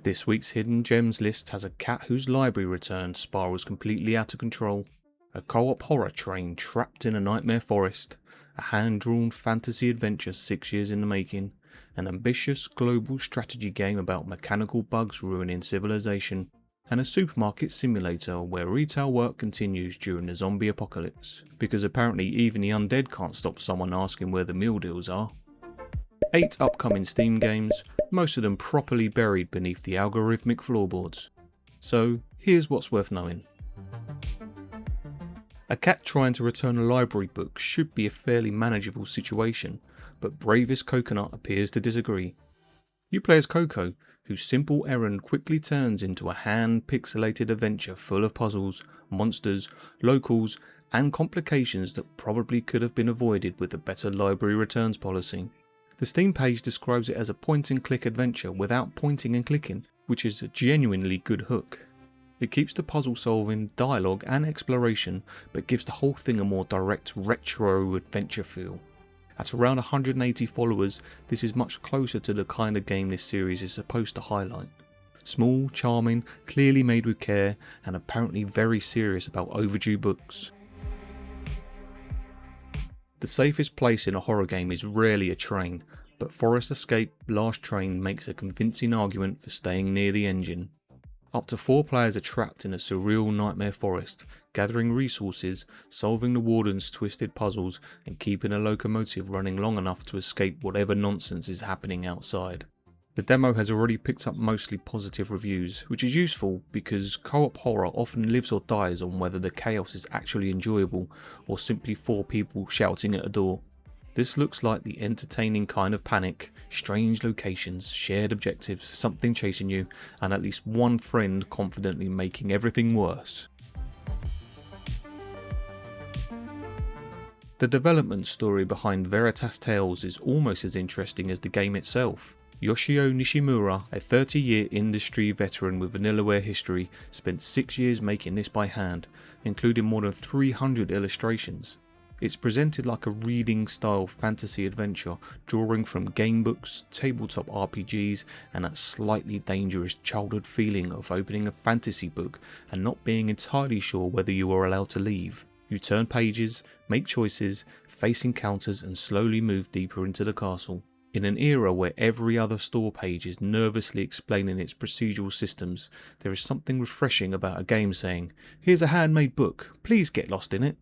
This week's Hidden Gems list has a cat whose library return spirals completely out of control, a co-op horror train trapped in a nightmare forest, a hand-drawn fantasy adventure 6 years in the making, an ambitious global strategy game about mechanical bugs ruining civilization, and a supermarket simulator where retail work continues during the zombie apocalypse, because apparently even the undead can't stop someone asking where the meal deals are. 8 upcoming Steam games, most of them properly buried beneath the algorithmic floorboards. So here's what's worth knowing. A cat trying to return a library book should be a fairly manageable situation, but Bravest Coconut appears to disagree. You play as Coco, whose simple errand quickly turns into a hand-pixelated adventure full of puzzles, monsters, locals, and complications that probably could have been avoided with a better library returns policy. The Steam page describes it as a point-and-click adventure without pointing and clicking, which is a genuinely good hook. It keeps the puzzle solving, dialogue and exploration, but gives the whole thing a more direct retro adventure feel. At around 180 followers, this is much closer to the kind of game this series is supposed to highlight. Small, charming, clearly made with care, and apparently very serious about overdue books. The safest place in a horror game is rarely a train, but Forest Escape Last Train makes a convincing argument for staying near the engine. Up to 4 players are trapped in a surreal nightmare forest, gathering resources, solving the Warden's twisted puzzles, and keeping a locomotive running long enough to escape whatever nonsense is happening outside. The demo has already picked up mostly positive reviews, which is useful because co-op horror often lives or dies on whether the chaos is actually enjoyable or simply 4 people shouting at a door. This looks like the entertaining kind of panic, strange locations, shared objectives, something chasing you, and at least one friend confidently making everything worse. The development story behind Veritas Tales is almost as interesting as the game itself. Yoshio Nishimura, a 30-year industry veteran with Vanillaware history, spent 6 years making this by hand, including more than 300 illustrations. It's presented like a reading style fantasy adventure, drawing from gamebooks, tabletop RPGs, and that slightly dangerous childhood feeling of opening a fantasy book and not being entirely sure whether you are allowed to leave. You turn pages, make choices, face encounters, and slowly move deeper into the castle. In an era where every other store page is nervously explaining its procedural systems, there is something refreshing about a game saying, "Here's a handmade book, please get lost in it."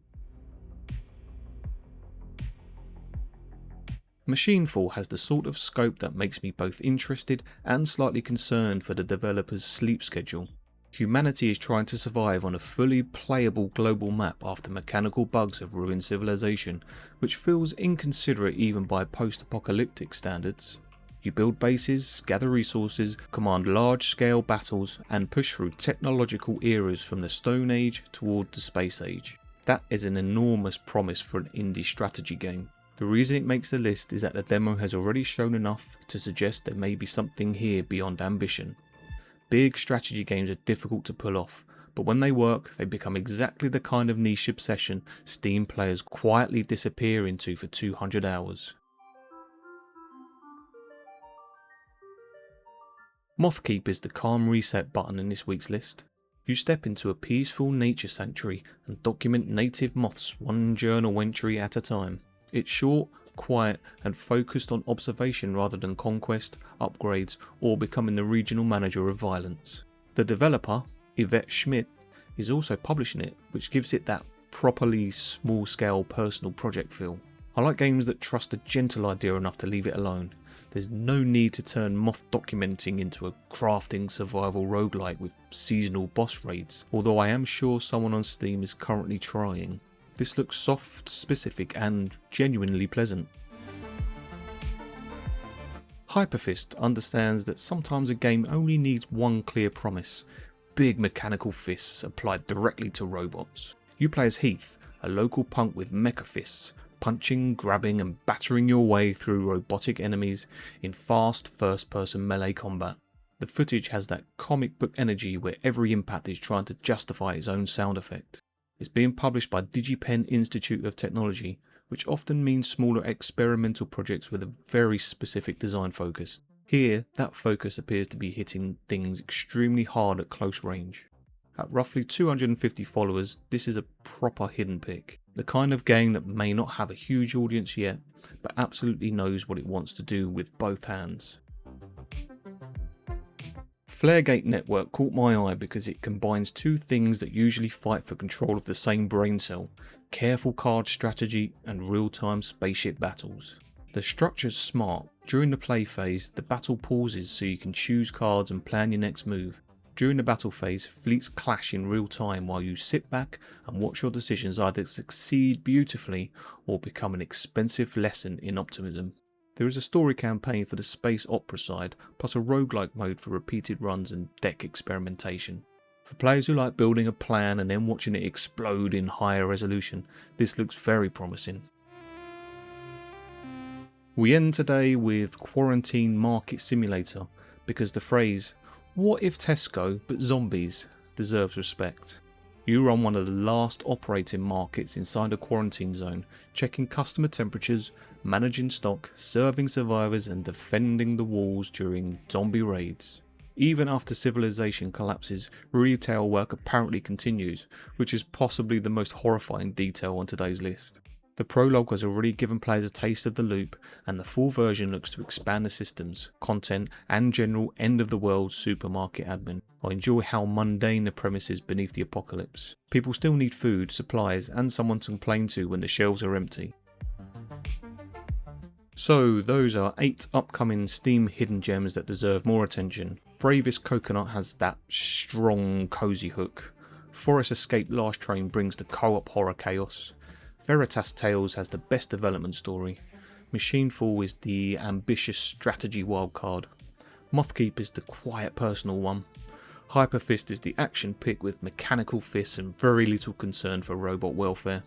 Machinefall has the sort of scope that makes me both interested and slightly concerned for the developer's sleep schedule. Humanity is trying to survive on a fully playable global map after mechanical bugs have ruined civilization, which feels inconsiderate even by post-apocalyptic standards. You build bases, gather resources, command large-scale battles, and push through technological eras from the Stone Age toward the Space Age. That is an enormous promise for an indie strategy game. The reason it makes the list is that the demo has already shown enough to suggest there may be something here beyond ambition. Big strategy games are difficult to pull off, but when they work, they become exactly the kind of niche obsession Steam players quietly disappear into for 200 hours. Mothkeep is the calm reset button in this week's list. You step into a peaceful nature sanctuary and document native moths one journal entry at a time. It's short, quiet, and focused on observation rather than conquest, upgrades, or becoming the regional manager of violence. The developer, Yvette Schmidt, is also publishing it, which gives it that properly small-scale personal project feel. I like games that trust a gentle idea enough to leave it alone. There's no need to turn moth documenting into a crafting survival roguelike with seasonal boss raids, although I am sure someone on Steam is currently trying. This looks soft, specific, and genuinely pleasant. HYPERFIST understands that sometimes a game only needs one clear promise: big mechanical fists applied directly to robots. You play as Heath, a local punk with mecha-fists, punching, grabbing, and battering your way through robotic enemies in fast first-person melee combat. The footage has that comic book energy where every impact is trying to justify its own sound effect. It's being published by DigiPen Institute of Technology, which often means smaller experimental projects with a very specific design focus. Here, that focus appears to be hitting things extremely hard at close range. At roughly 250 followers, this is a proper hidden pick. The kind of game that may not have a huge audience yet, but absolutely knows what it wants to do with both hands. Flaregate Network caught my eye because it combines two things that usually fight for control of the same brain cell: careful card strategy and real-time spaceship battles. The structure's smart. During the play phase, the battle pauses so you can choose cards and plan your next move. During the battle phase, fleets clash in real time while you sit back and watch your decisions either succeed beautifully or become an expensive lesson in optimism. There is a story campaign for the space opera side, plus a roguelike mode for repeated runs and deck experimentation. For players who like building a plan and then watching it explode in higher resolution, this looks very promising. We end today with Quarantine Market Simulator, because the phrase, "What if Tesco but zombies?" deserves respect. You run one of the last operating markets inside a quarantine zone, checking customer temperatures, managing stock, serving survivors and defending the walls during zombie raids. Even after civilization collapses, retail work apparently continues, which is possibly the most horrifying detail on today's list. The prologue has already given players a taste of the loop, and the full version looks to expand the systems, content, and general end-of-the-world supermarket admin. I enjoy how mundane the premise is beneath the apocalypse. People still need food, supplies, and someone to complain to when the shelves are empty. So those are 8 upcoming Steam hidden gems that deserve more attention. Bravest Coconut has that strong, cozy hook. Forest Escape Last Train brings the co-op horror chaos. Veritas Tales has the best development story. Machinefall is the ambitious strategy wildcard. Mothkeep is the quiet personal one. HYPERFIST is the action pick with mechanical fists and very little concern for robot welfare.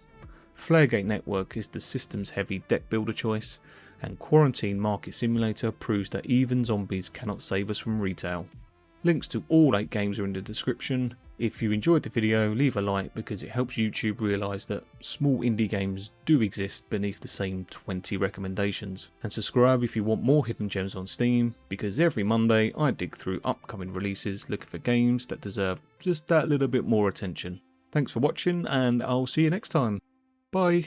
Flaregate Network is the systems heavy deck builder choice. And Quarantine Market Simulator proves that even zombies cannot save us from retail. Links to all 8 games are in the description. If you enjoyed the video, leave a like because it helps YouTube realise that small indie games do exist beneath the same 20 recommendations. And subscribe if you want more hidden gems on Steam, because every Monday I dig through upcoming releases looking for games that deserve just that little bit more attention. Thanks for watching and I'll see you next time. Bye.